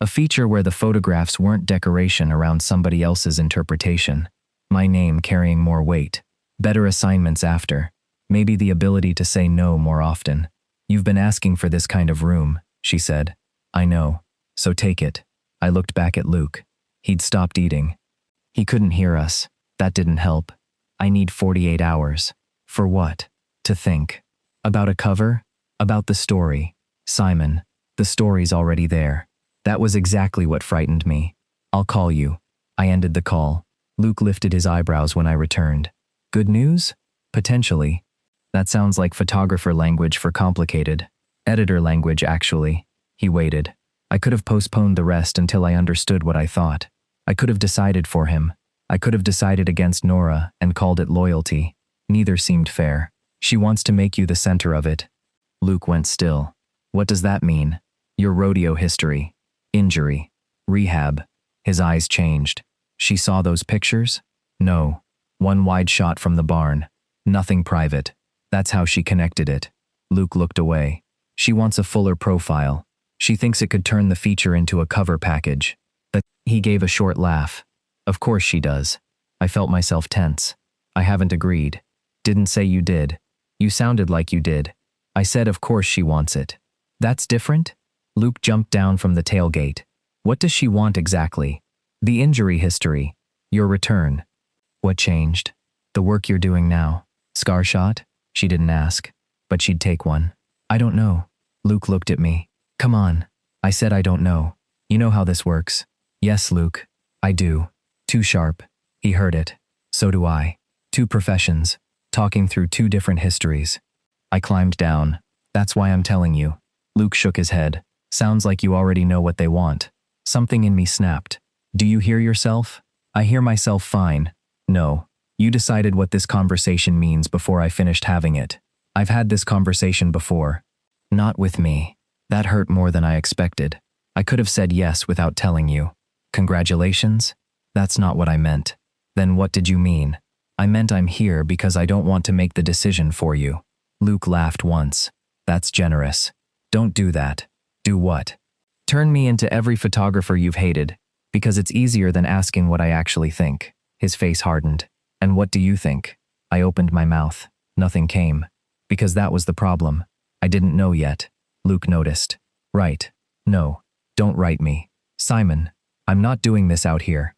A feature where the photographs weren't decoration around somebody else's interpretation. My name carrying more weight. Better assignments after. Maybe the ability to say no more often. You've been asking for this kind of room, she said. I know. So take it. I looked back at Luke. He'd stopped eating. He couldn't hear us. That didn't help. I need 48 hours. For what? To think. About a cover? About the story. Simon, the story's already there. That was exactly what frightened me. I'll call you. I ended the call. Luke lifted his eyebrows when I returned. Good news? Potentially. That sounds like photographer language for complicated. Editor language, actually. He waited. I could have postponed the rest until I understood what I thought. I could have decided for him. I could have decided against Nora and called it loyalty. Neither seemed fair. She wants to make you the center of it. Luke went still. What does that mean? Your rodeo history. Injury. Rehab. His eyes changed. She saw those pictures? No. One wide shot from the barn. Nothing private. That's how she connected it. Luke looked away. She wants a fuller profile. She thinks it could turn the feature into a cover package. But he gave a short laugh. Of course she does. I felt myself tense. I haven't agreed. Didn't say you did. You sounded like you did. I said of course she wants it. That's different? Luke jumped down from the tailgate. What does she want exactly? The injury history. Your return. What changed? The work you're doing now. Scar shot? She didn't ask, but she'd take one. I don't know. Luke looked at me. Come on. I said I don't know. You know how this works. Yes, Luke. I do. Too sharp. He heard it. So do I. Two professions. Talking through two different histories. I climbed down. That's why I'm telling you. Luke shook his head. Sounds like you already know what they want. Something in me snapped. Do you hear yourself? I hear myself fine. No. You decided what this conversation means before I finished having it. I've had this conversation before. Not with me. That hurt more than I expected. I could have said yes without telling you. Congratulations? That's not what I meant. Then what did you mean? I meant I'm here because I don't want to make the decision for you. Luke laughed once. That's generous. Don't do that. Do what? Turn me into every photographer you've hated, because it's easier than asking what I actually think. His face hardened. And what do you think? I opened my mouth. Nothing came. Because that was the problem. I didn't know yet. Luke noticed. Right. No. Don't write me. Simon, I'm not doing this out here.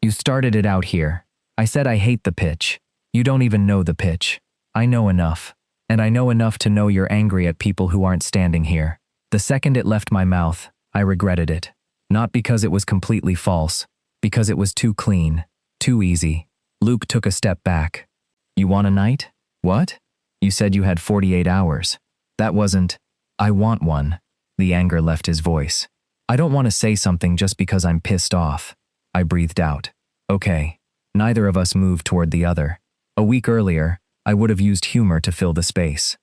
You started it out here. I said I hate the pitch. You don't even know the pitch. I know enough. And I know enough to know you're angry at people who aren't standing here. The second it left my mouth, I regretted it. Not because it was completely false, because it was too clean, too easy. Luke took a step back. You want a night? What? You said you had 48 hours. That wasn't, I want one. The anger left his voice. I don't want to say something just because I'm pissed off. I breathed out. Okay. Neither of us moved toward the other. A week earlier, I would have used humor to fill the space.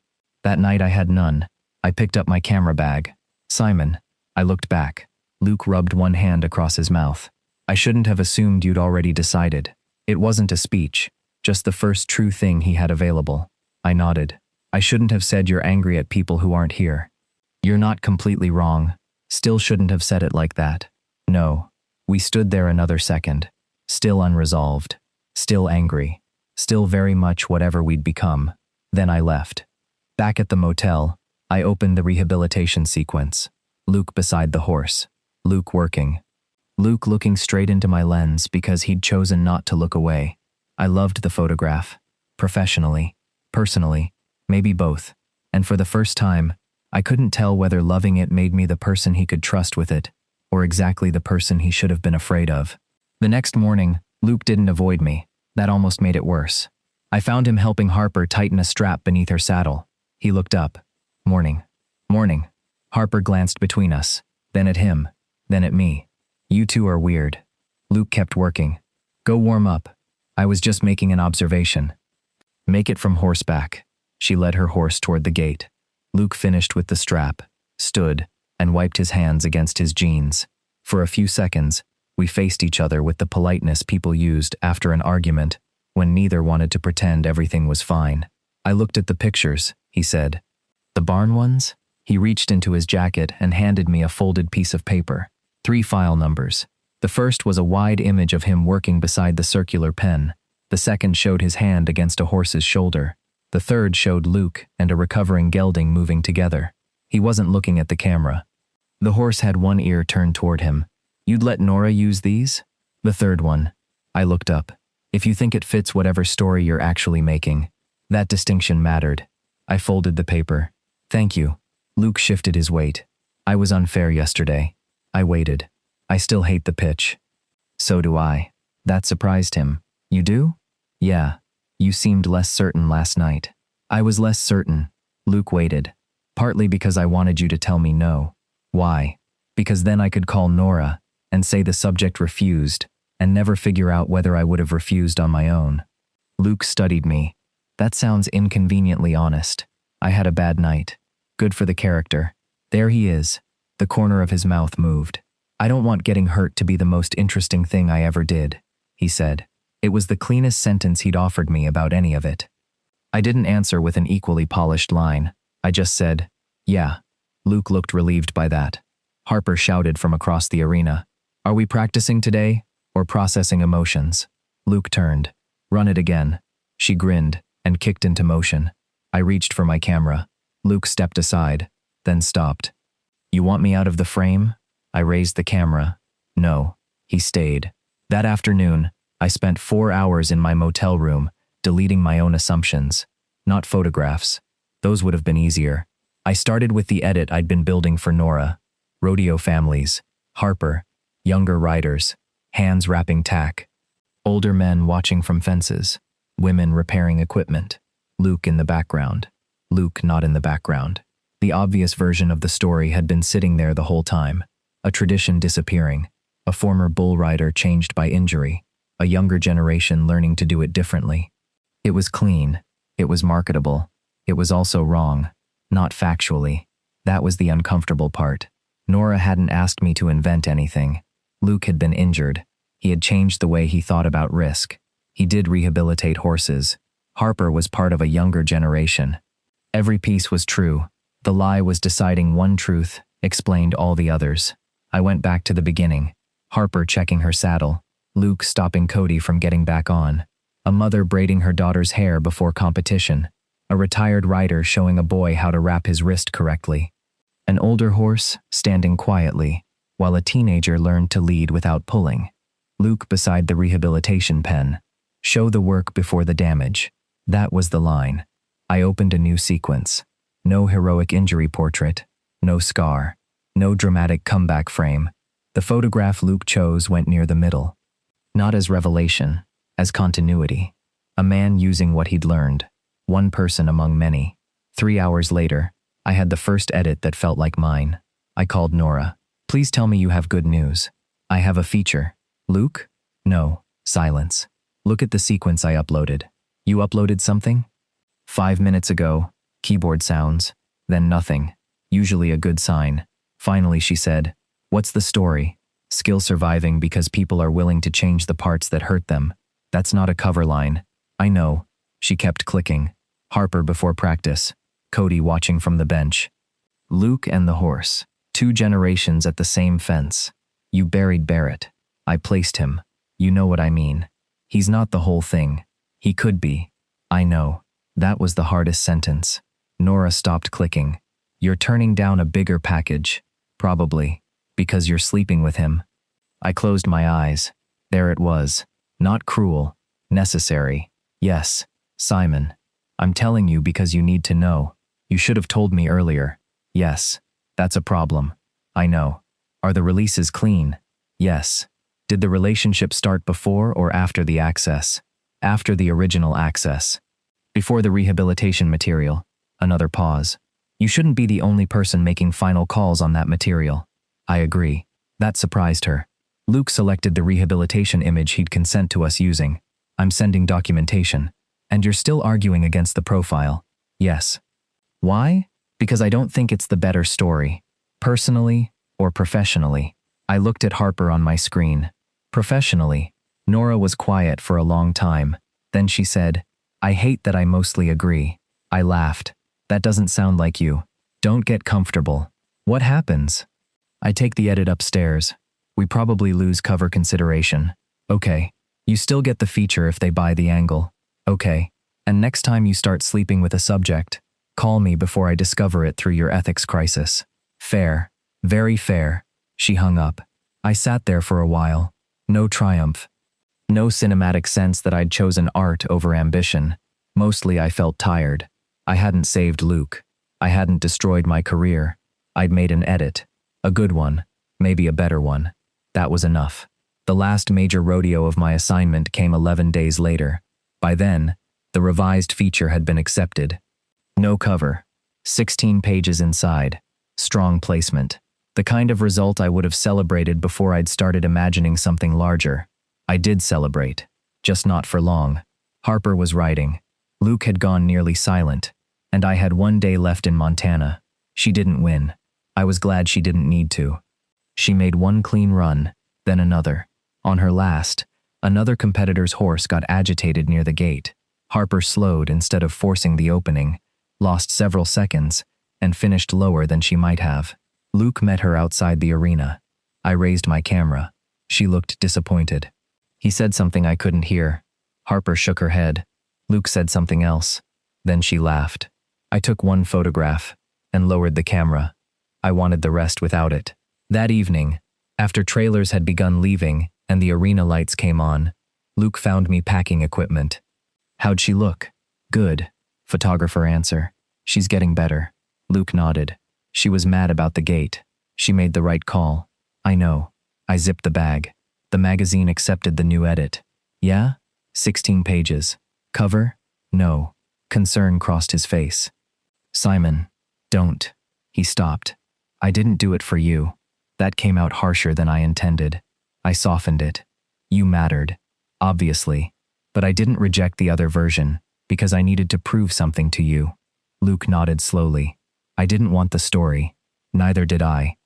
That night I had none. I picked up my camera bag. Simon. I looked back. Luke rubbed one hand across his mouth. I shouldn't have assumed you'd already decided. It wasn't a speech, just the first true thing he had available. I nodded. I shouldn't have said you're angry at people who aren't here. You're not completely wrong. Still shouldn't have said it like that. No. We stood there another second. Still unresolved. Still angry. Still very much whatever we'd become. Then I left. Back at the motel, I opened the rehabilitation sequence. Luke beside the horse. Luke working. Luke looking straight into my lens because he'd chosen not to look away. I loved the photograph. Professionally. Personally. Maybe both. And for the first time, I couldn't tell whether loving it made me the person he could trust with it, or exactly the person he should have been afraid of. The next morning, Luke didn't avoid me. That almost made it worse. I found him helping Harper tighten a strap beneath her saddle. He looked up. Morning. Morning. Harper glanced between us, then at him, then at me. You two are weird. Luke kept working. Go warm up. I was just making an observation. Make it from horseback. She led her horse toward the gate. Luke finished with the strap, stood, and wiped his hands against his jeans. For a few seconds, we faced each other with the politeness people used after an argument when neither wanted to pretend everything was fine. I looked at the pictures, he said. The barn ones? He reached into his jacket and handed me a folded piece of paper. 3 file numbers. The first was a wide image of him working beside the circular pen. The second showed his hand against a horse's shoulder. The third showed Luke and a recovering gelding moving together. He wasn't looking at the camera. The horse had one ear turned toward him. You'd let Nora use these? The third one. I looked up. If you think it fits whatever story you're actually making. That distinction mattered. I folded the paper. Thank you. Luke shifted his weight. I was unfair yesterday. I waited. I still hate the pitch. So do I. That surprised him. You do? Yeah. You seemed less certain last night. I was less certain. Luke waited. Partly because I wanted you to tell me no. Why? Because then I could call Nora and say the subject refused and never figure out whether I would have refused on my own. Luke studied me. That sounds inconveniently honest. I had a bad night. Good for the character. There he is. The corner of his mouth moved. I don't want getting hurt to be the most interesting thing I ever did, he said. It was the cleanest sentence he'd offered me about any of it. I didn't answer with an equally polished line. I just said, yeah. Luke looked relieved by that. Harper shouted from across the arena. Are we practicing today, or processing emotions? Luke turned. Run it again. She grinned and kicked into motion. I reached for my camera. Luke stepped aside, then stopped. You want me out of the frame? I raised the camera. No. He stayed. That afternoon, I spent 4 hours in my motel room, deleting my own assumptions. Not photographs. Those would have been easier. I started with the edit I'd been building for Nora. Rodeo families. Harper. Younger riders. Hands wrapping tack. Older men watching from fences. Women repairing equipment. Luke in the background. Luke not in the background. The obvious version of the story had been sitting there the whole time. A tradition disappearing. A former bull rider changed by injury. a younger generation learning to do it differently. It was clean. It was marketable. It was also wrong. Not factually. That was the uncomfortable part. Nora hadn't asked me to invent anything. Luke had been injured. He had changed the way he thought about risk. He did rehabilitate horses. Harper was part of a younger generation. Every piece was true. The lie was deciding one truth, explained all the others. I went back to the beginning. Harper checking her saddle. Luke stopping Cody from getting back on. A mother braiding her daughter's hair before competition. A retired rider showing a boy how to wrap his wrist correctly. An older horse standing quietly, while a teenager learned to lead without pulling. Luke beside the rehabilitation pen. Show the work before the damage. That was the line. I opened a new sequence. No heroic injury portrait. No scar. No dramatic comeback frame. The photograph Luke chose went near the middle. Not as revelation, as continuity. A man using what he'd learned. One person among many. 3 hours later, I had the first edit that felt like mine. I called Nora. Please tell me you have good news. I have a feature. Luke? No. Silence. Look at the sequence I uploaded. You uploaded something? 5 minutes ago. Keyboard sounds. Then nothing. Usually a good sign. Finally she said, "What's the story? Skill surviving because people are willing to change the parts that hurt them. That's not a cover line." I know. She kept clicking. Harper before practice. Cody watching from the bench. Luke and the horse. 2 generations at the same fence. You buried Barrett. I placed him. You know what I mean. He's not the whole thing. He could be. I know. That was the hardest sentence. Nora stopped clicking. You're turning down a bigger package. Probably. Because you're sleeping with him. I closed my eyes. There it was. Not cruel. Necessary. Yes. Simon. I'm telling you because you need to know. You should have told me earlier. Yes. That's a problem. I know. Are the releases clean? Yes. Did the relationship start before or after the access? After the original access. Before the rehabilitation material. Another pause. You shouldn't be the only person making final calls on that material. I agree. That surprised her. Luke selected the rehabilitation image he'd consent to us using. I'm sending documentation. And you're still arguing against the profile. Yes. Why? Because I don't think it's the better story. Personally or professionally. I looked at Harper on my screen. Professionally. Nora was quiet for a long time. Then she said, I hate that I mostly agree. I laughed. That doesn't sound like you. Don't get comfortable. What happens? I take the edit upstairs. We probably lose cover consideration. Okay. You still get the feature if they buy the angle. Okay. And next time you start sleeping with a subject, call me before I discover it through your ethics crisis. Fair. Very fair. She hung up. I sat there for a while. No triumph. No cinematic sense that I'd chosen art over ambition. Mostly I felt tired. I hadn't saved Luke. I hadn't destroyed my career. I'd made an edit. A good one. Maybe a better one. That was enough. The last major rodeo of my assignment came 11 days later. By then, the revised feature had been accepted. No cover. 16 pages inside. Strong placement. The kind of result I would have celebrated before I'd started imagining something larger. I did celebrate. Just not for long. Harper was writing. Luke had gone nearly silent. And I had 1 day left in Montana. She didn't win. I was glad she didn't need to. She made one clean run, then another. On her last, another competitor's horse got agitated near the gate. Harper slowed instead of forcing the opening, lost several seconds, and finished lower than she might have. Luke met her outside the arena. I raised my camera. She looked disappointed. He said something I couldn't hear. Harper shook her head. Luke said something else. Then she laughed. I took one photograph and lowered the camera. I wanted the rest without it. That evening, after trailers had begun leaving and the arena lights came on, Luke found me packing equipment. How'd she look? Good. Photographer answer. She's getting better. Luke nodded. She was mad about the gate. She made the right call. I know. I zipped the bag. The magazine accepted the new edit. Yeah? 16 pages. Cover? No. Concern crossed his face. Simon. Don't. He stopped. I didn't do it for you. That came out harsher than I intended. I softened it. You mattered. obviously. But I didn't reject the other version, because I needed to prove something to you. Luke nodded slowly. I didn't want the story. Neither did I.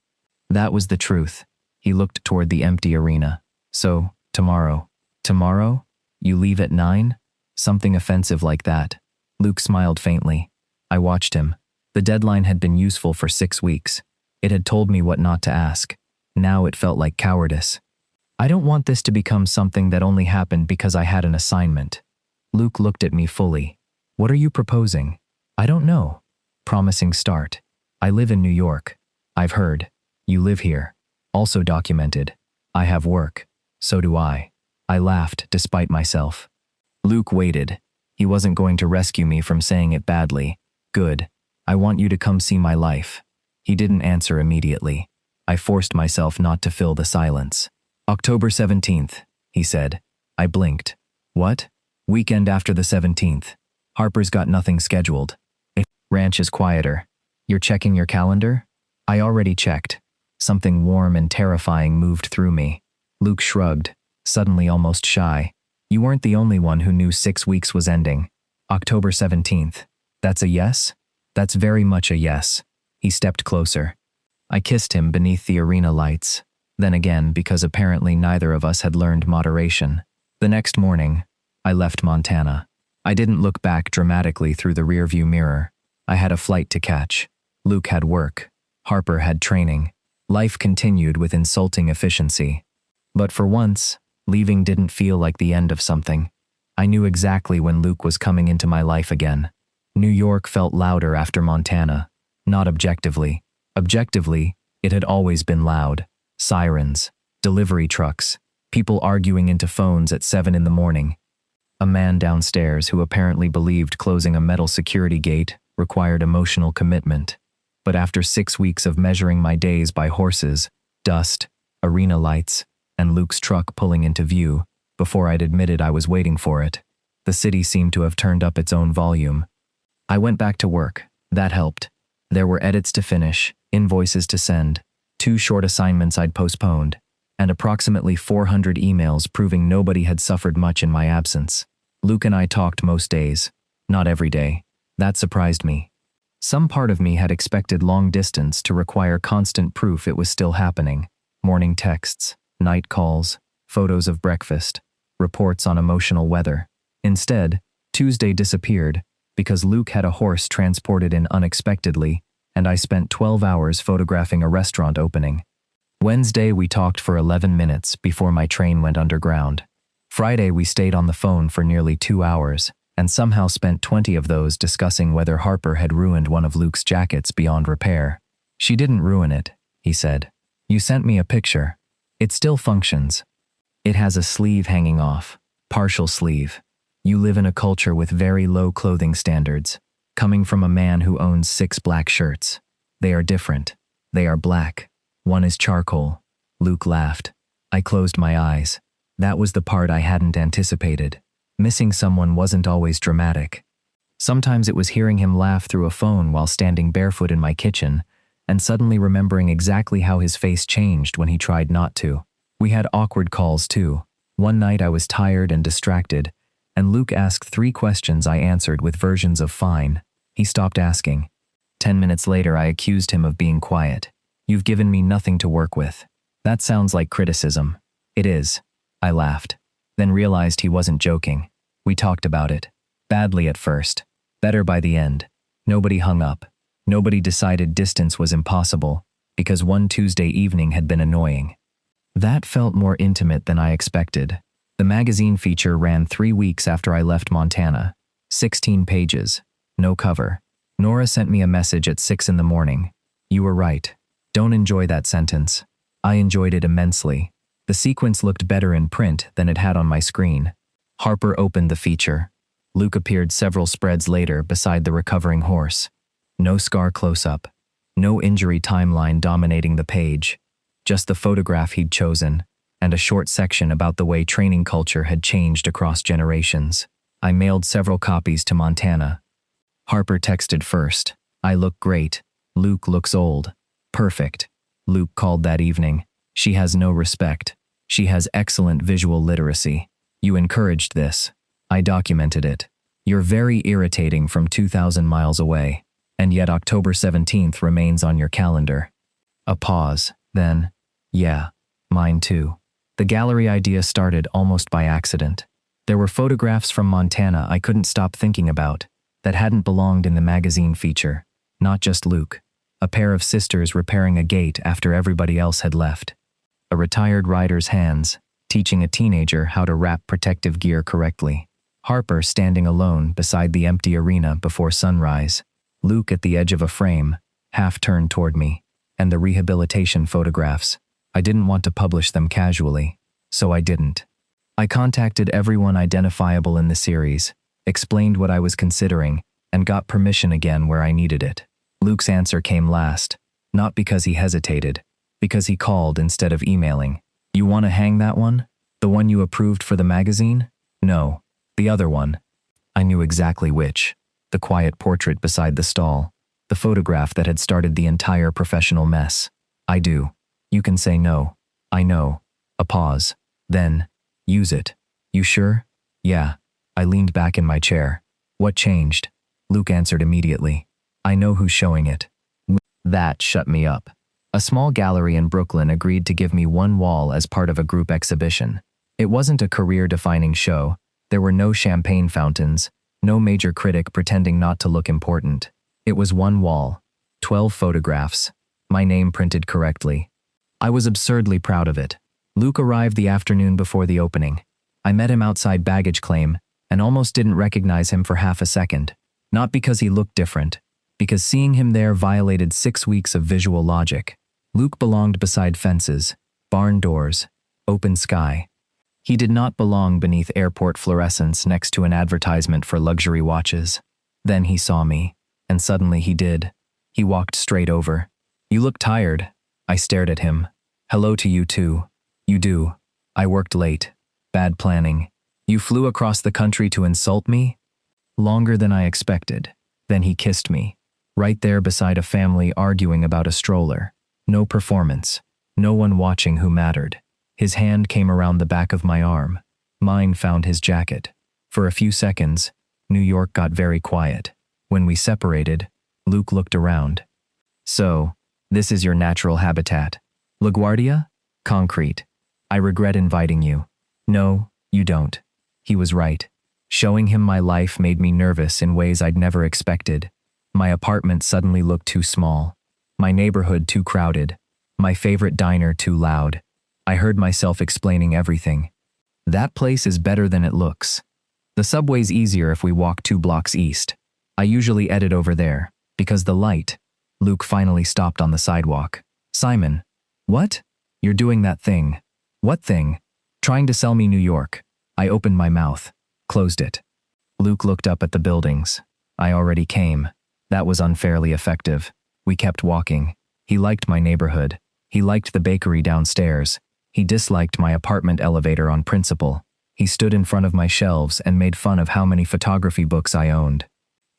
That was the truth. He looked toward the empty arena. So, tomorrow. Tomorrow? You leave at 9? Something offensive like that. Luke smiled faintly. I watched him. The deadline had been useful for 6 weeks. It had told me what not to ask. Now it felt like cowardice. I don't want this to become something that only happened because I had an assignment. Luke looked at me fully. What are you proposing? I don't know. Promising start. I live in New York. I've heard. You live here. Also documented. I have work. So do I. I laughed despite myself. Luke waited. He wasn't going to rescue me from saying it badly. Good. I want you to come see my life. He didn't answer immediately. I forced myself not to fill the silence. October 17th, he said. I blinked. What? Weekend after the 17th. Harper's got nothing scheduled. Ranch is quieter. You're checking your calendar? I already checked. Something warm and terrifying moved through me. Luke shrugged, suddenly almost shy. You weren't the only one who knew 6 weeks was ending. October 17th. That's a yes? That's very much a yes. He stepped closer. I kissed him beneath the arena lights. Then again, because apparently neither of us had learned moderation. The next morning, I left Montana. I didn't look back dramatically through the rearview mirror. I had a flight to catch. Luke had work. Harper had training. Life continued with insulting efficiency. But for once, leaving didn't feel like the end of something. I knew exactly when Luke was coming into my life again. New York felt louder after Montana. Not objectively. Objectively, it had always been loud. Sirens, delivery trucks, people arguing into phones at 7 in the morning. A man downstairs who apparently believed closing a metal security gate required emotional commitment. But after 6 weeks of measuring my days by horses, dust, arena lights, and Luke's truck pulling into view, before I'd admitted I was waiting for it, the city seemed to have turned up its own volume. I went back to work. That helped. There were edits to finish, invoices to send, 2 short assignments I'd postponed, and approximately 400 emails proving nobody had suffered much in my absence. Luke and I talked most days. Not every day. That surprised me. Some part of me had expected long distance to require constant proof it was still happening. Morning texts, night calls, photos of breakfast, reports on emotional weather. Instead, Tuesday disappeared because Luke had a horse transported in unexpectedly, and I spent 12 hours photographing a restaurant opening. Wednesday we talked for 11 minutes before my train went underground. Friday we stayed on the phone for nearly 2 hours, and somehow spent 20 of those discussing whether Harper had ruined one of Luke's jackets beyond repair. She didn't ruin it, he said. You sent me a picture. It still functions. It has a sleeve hanging off, partial sleeve. You live in a culture with very low clothing standards, coming from a man who owns 6 black shirts. They are different. They are black. One is charcoal. Luke laughed. I closed my eyes. That was the part I hadn't anticipated. Missing someone wasn't always dramatic. Sometimes it was hearing him laugh through a phone while standing barefoot in my kitchen, and suddenly remembering exactly how his face changed when he tried not to. We had awkward calls too. One night I was tired and distracted, and Luke asked 3 questions I answered with versions of fine. He stopped asking. 10 minutes later I accused him of being quiet. You've given me nothing to work with. That sounds like criticism. It is. I laughed. Then realized he wasn't joking. We talked about it. Badly at first. Better by the end. Nobody hung up. Nobody decided distance was impossible, because one Tuesday evening had been annoying. That felt more intimate than I expected. The magazine feature ran 3 weeks after I left Montana. 16 pages. No cover. Nora sent me a message at 6 in the morning. You were right. Don't enjoy that sentence. I enjoyed it immensely. The sequence looked better in print than it had on my screen. Harper opened the feature. Luke appeared several spreads later beside the recovering horse. No scar close-up. No injury timeline dominating the page. Just the photograph he'd chosen, and a short section about the way training culture had changed across generations. I mailed several copies to Montana. Harper texted first. I look great. Luke looks old. Perfect. Luke called that evening. She has no respect. She has excellent visual literacy. You encouraged this. I documented it. You're very irritating from 2,000 miles away, and yet October 17th remains on your calendar. A pause, then, yeah, mine too. The gallery idea started almost by accident. There were photographs from Montana I couldn't stop thinking about, that hadn't belonged in the magazine feature. Not just Luke. A pair of sisters repairing a gate after everybody else had left. A retired rider's hands, teaching a teenager how to wrap protective gear correctly. Harper standing alone beside the empty arena before sunrise. Luke at the edge of a frame, half turned toward me. And the rehabilitation photographs. I didn't want to publish them casually, so I didn't. I contacted everyone identifiable in the series, explained what I was considering, and got permission again where I needed it. Luke's answer came last, not because he hesitated, because he called instead of emailing. You want to hang that one? The one you approved for the magazine? No, the other one. I knew exactly which. The quiet portrait beside the stall. The photograph that had started the entire professional mess. I do. You can say no. I know. A pause. Then, use it. You sure? Yeah. I leaned back in my chair. What changed? Luke answered immediately. I know who's showing it. That shut me up. A small gallery in Brooklyn agreed to give me one wall as part of a group exhibition. It wasn't a career-defining show. There were no champagne fountains, no major critic pretending not to look important. It was one wall, 12 photographs, my name printed correctly. I was absurdly proud of it. Luke arrived the afternoon before the opening. I met him outside baggage claim and almost didn't recognize him for half a second. Not because he looked different, because seeing him there violated 6 weeks of visual logic. Luke belonged beside fences, barn doors, open sky. He did not belong beneath airport fluorescence next to an advertisement for luxury watches. Then he saw me, and suddenly he did. He walked straight over. You look tired. I stared at him. Hello to you too. You do. I worked late. Bad planning. You flew across the country to insult me? Longer than I expected. Then he kissed me. Right there beside a family arguing about a stroller. No performance. No one watching who mattered. His hand came around the back of my arm. Mine found his jacket. For a few seconds, New York got very quiet. When we separated, Luke looked around. So, this is your natural habitat. LaGuardia? Concrete. I regret inviting you. No, you don't. He was right. Showing him my life made me nervous in ways I'd never expected. My apartment suddenly looked too small. My neighborhood too crowded. My favorite diner too loud. I heard myself explaining everything. That place is better than it looks. The subway's easier if we walk 2 blocks east. I usually edit over there, because the light. Luke finally stopped on the sidewalk. Simon. What? You're doing that thing. What thing? Trying to sell me New York. I opened my mouth, closed it. Luke looked up at the buildings. I already came. That was unfairly effective. We kept walking. He liked my neighborhood. He liked the bakery downstairs. He disliked my apartment elevator on principle. He stood in front of my shelves and made fun of how many photography books I owned.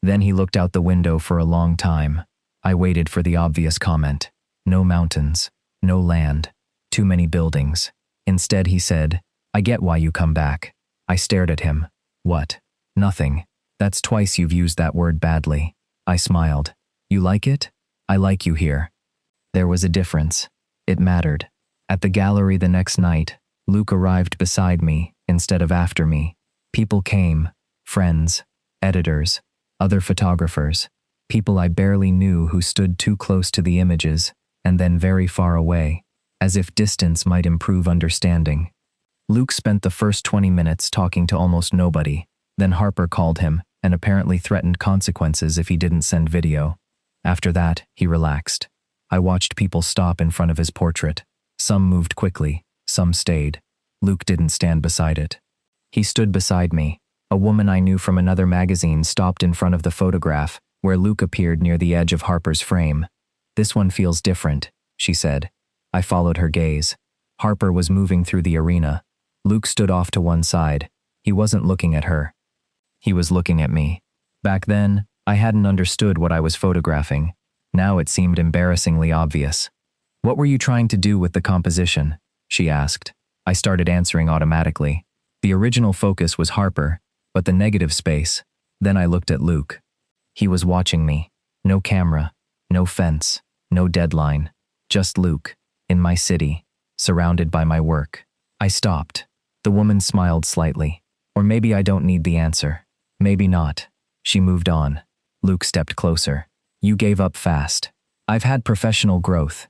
Then he looked out the window for a long time. I waited for the obvious comment. No mountains. No land. Too many buildings. Instead he said, I get why you come back. I stared at him. What? Nothing. That's twice you've used that word badly. I smiled. You like it? I like you here. There was a difference. It mattered. At the gallery the next night, Luke arrived beside me instead of after me. People came. Friends. Editors. Other photographers. People I barely knew who stood too close to the images and then very far away, as if distance might improve understanding. Luke spent the first 20 minutes talking to almost nobody. Then Harper called him and apparently threatened consequences if he didn't send video. After that, he relaxed. I watched people stop in front of his portrait. Some moved quickly, some stayed. Luke didn't stand beside it. He stood beside me. A woman I knew from another magazine stopped in front of the photograph, where Luke appeared near the edge of Harper's frame. This one feels different, she said. I followed her gaze. Harper was moving through the arena. Luke stood off to one side. He wasn't looking at her. He was looking at me. Back then, I hadn't understood what I was photographing. Now it seemed embarrassingly obvious. What were you trying to do with the composition? She asked. I started answering automatically. The original focus was Harper, but the negative space. Then I looked at Luke. He was watching me. No camera, no fence, no deadline. Just Luke, in my city, surrounded by my work. I stopped. The woman smiled slightly. Or maybe I don't need the answer. Maybe not. She moved on. Luke stepped closer. You gave up fast. I've had professional growth.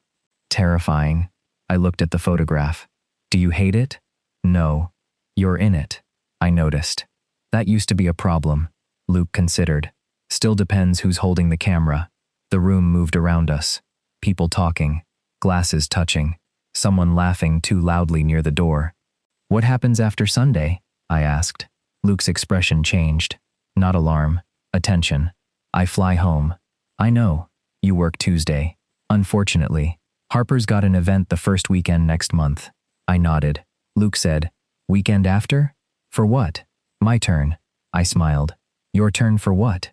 Terrifying. I looked at the photograph. Do you hate it? No. You're in it. I noticed. That used to be a problem. Luke considered. Still depends who's holding the camera. The room moved around us. People talking. Glasses touching. Someone laughing too loudly near the door. What happens after Sunday? I asked. Luke's expression changed. Not alarm. Attention. I fly home. I know. You work Tuesday. Unfortunately, Harper's got an event the first weekend next month. I nodded. Luke said, Weekend after? For what? My turn. I smiled. Your turn for what?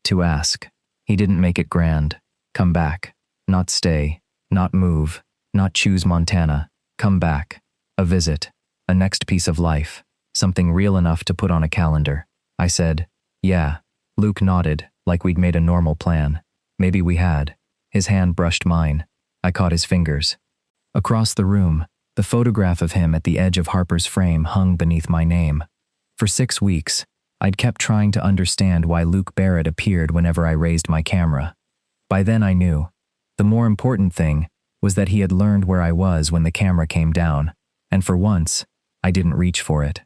To ask. He didn't make it grand. Come back. Not stay. Not move. Not choose Montana. Come back. A visit. A next piece of life. Something real enough to put on a calendar. I said, Yeah. Luke nodded, like we'd made a normal plan. Maybe we had. His hand brushed mine. I caught his fingers. Across the room, the photograph of him at the edge of Harper's frame hung beneath my name. For 6 weeks, I'd kept trying to understand why Luke Barrett appeared whenever I raised my camera. By then I knew. The more important thing was that he had learned where I was when the camera came down, and for once, I didn't reach for it.